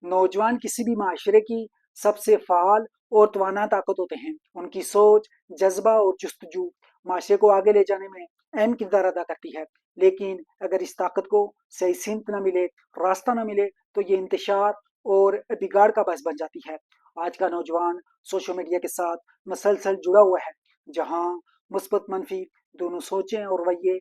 नौजवान किसी भी माशरे की सबसे फ़ाल और तवाना ताकत होते हैं। उनकी सोच, जज़्बा और जुस्तजू माशरे को आगे ले जाने में अहम किरदार अदा करती है। लेकिन अगर इस ताकत को सही सिमत ना मिले, रास्ता ना मिले, तो ये इंतशार और बिगाड़ का बायस बन जाती है। आज का नौजवान सोशल मीडिया के साथ मसलसल जुड़ा हुआ है, जहाँ मुस्बत मनफी दोनों सोचें और रवैये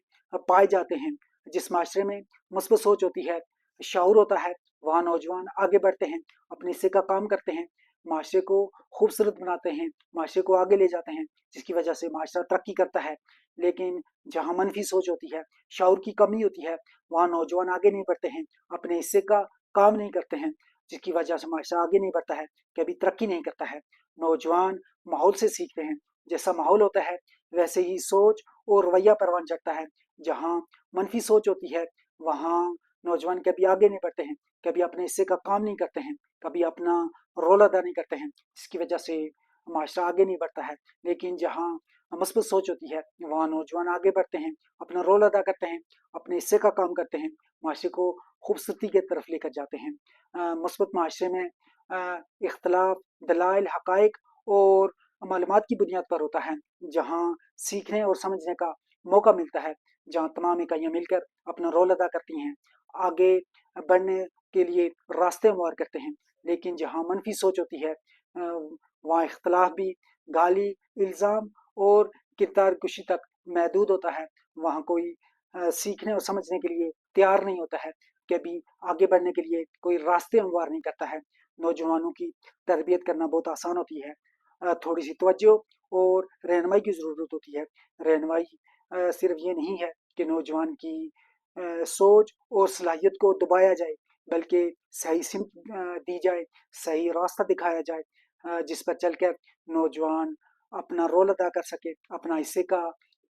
पाए जाते हैं। जिस माशरे में मुस्बत सोच होती है, शऊर होता है, वहाँ नौजवान आगे बढ़ते हैं, अपने हिस्से का काम करते हैं, माशरे को खूबसूरत बनाते हैं, माशरे को आगे ले जाते हैं, जिसकी वजह से माशरा तरक्की करता है। लेकिन जहाँ मनफी सोच होती है, शऊर की कमी होती है, वहाँ नौजवान आगे नहीं बढ़ते हैं, अपने हिस्से का काम नहीं करते हैं, जिसकी वजह से माशरा आगे नहीं बढ़ता है, कभी तरक्की नहीं करता है। नौजवान माहौल से सीखते हैं, जैसा माहौल होता है वैसे ही सोच और रवैया परवान चढ़ता है। जहाँ मनफी सोच होती है, वहाँ नौजवान कभी आगे नहीं बढ़ते हैं, कभी अपने हिस्से का काम नहीं करते हैं, कभी अपना रोल अदा नहीं करते हैं, जिसकी वजह से माशरा आगे नहीं बढ़ता है। लेकिन जहाँ मस्बत सोच होती है, वहाँ नौजवान आगे बढ़ते हैं, अपना रोल अदा करते हैं, अपने हिस्से का काम करते हैं, माशरे को खूबसूरती की तरफ लेकर जाते हैं। मुस्बत माशरे में इख्तलाफ दलाइल हकाइक और मालूमात की बुनियाद पर होता है, जहाँ सीखने और समझने का मौका मिलता है, जहाँ तमाम इकाइयाँ मिलकर अपना रोल अदा करती हैं, आगे बढ़ने के लिए रास्ते हमवार करते हैं। लेकिन जहाँ मनफी सोच होती है, वहाँ इख्तलाफ भी गाली, इल्ज़ाम और किरदार कुशी तक महदूद होता है। वहाँ कोई सीखने और समझने के लिए तैयार नहीं होता है, कभी आगे बढ़ने के लिए कोई रास्ते हमवार नहीं करता है। नौजवानों की तरबियत करना बहुत आसान होती है, थोड़ी सी तवज्जो और रहनुमाई की ज़रूरत होती है। रहनुमाई सिर्फ ये नहीं है कि नौजवान की सोच और सलाहियत को दबाया जाए, बल्कि सही सिमत दी जाए, सही रास्ता दिखाया जाए, जिस पर चलकर नौजवान अपना रोल अदा कर सके, अपना हिस्से का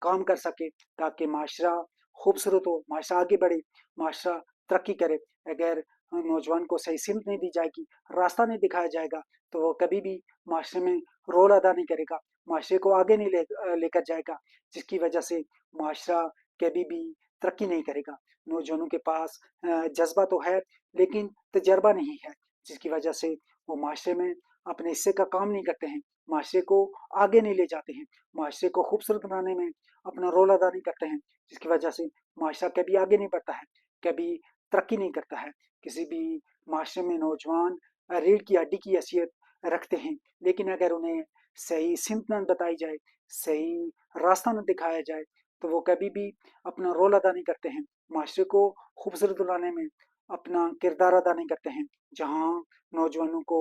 काम कर सके, ताकि माशरा खूबसूरत हो, माशरा आगे बढ़े, माशरा तरक्की करे। अगर नौजवान को सही सिमत नहीं दी जाएगी, रास्ता नहीं दिखाया जाएगा, तो वो कभी भी माशरे में रोल अदा नहीं करेगा, माशरे को आगे नहीं लेकर जाएगा, जिसकी वजह से माशरा कभी भी तरक्की नहीं करेगा। नौजवानों के पास जज्बा तो है, लेकिन तजर्बा नहीं है, जिसकी वजह से वो माशरे में अपने हिस्से का काम नहीं करते हैं, माशरे को आगे नहीं ले जाते हैं, माशरे को खूबसूरत बनाने में अपना रोल अदा नहीं करते हैं, जिसकी वजह से माशरा कभी आगे नहीं बढ़ता है, कभी तरक्की नहीं करता है। किसी भी माशरे में नौजवान रीढ़ की हड्डी की हैसियत रखते हैं, लेकिन अगर उन्हें सही सिमत न बताई जाए, सही रास्ता न दिखाया जाए, तो वो कभी भी अपना रोल अदा नहीं करते हैं, माशरे को खूबसूरत बनाने में अपना किरदार अदा नहीं करते हैं। जहाँ नौजवानों को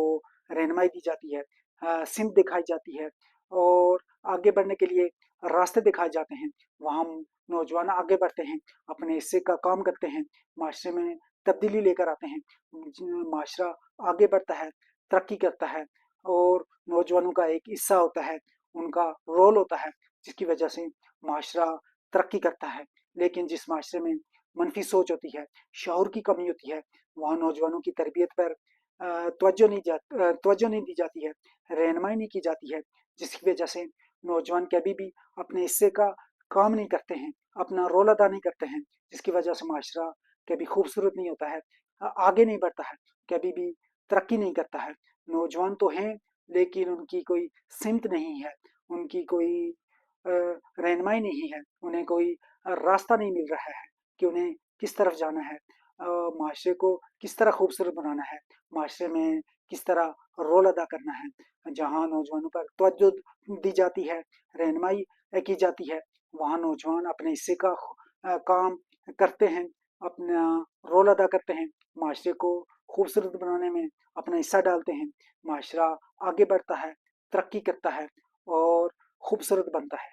रहनुमाई दी जाती है, सिमत दिखाई जाती है और आगे बढ़ने के लिए रास्ते दिखाए जाते हैं, वहाँ नौजवान आगे बढ़ते हैं, अपने हिस्से का काम करते हैं, माशरे में तब्दीली लेकर आते हैं, माशरा आगे बढ़ता है, तरक्की करता है और नौजवानों का एक हिस्सा होता है, उनका रोल होता है, जिसकी वजह से माशरा तरक्की करता है। लेकिन जिस माशरे में मनफी सोच होती है, शऊर की कमी होती है, वहाँ नौजवानों की तरबियत पर तवज्जो नहीं दी जाती है, रहनुमाई नहीं की जाती है, जिसकी वजह से नौजवान कभी भी अपने हिस्से का काम नहीं करते हैं, अपना रोल अदा नहीं करते हैं, जिसकी वजह से माशरा कभी खूबसूरत नहीं होता है, आगे नहीं बढ़ता है, कभी भी तरक्की नहीं करता है। नौजवान तो हैं, लेकिन उनकी कोई सिमत नहीं है, उनकी कोई रहनुमाई नहीं है, उन्हें कोई रास्ता नहीं मिल रहा है कि उन्हें किस तरफ जाना है, माशरे को किस तरह खूबसूरत बनाना है, माशरे में किस तरह रोल अदा करना है। जहाँ नौजवानों पर तवज्जो दी जाती है, रहनुमाई की जाती है, वहाँ नौजवान अपने हिस्से का काम करते हैं, अपना रोल अदा करते हैं, माशरे को खूबसूरत बनाने में अपना हिस्सा डालते हैं, माशरा आगे बढ़ता है, तरक्की करता है और खूबसूरत बनता है।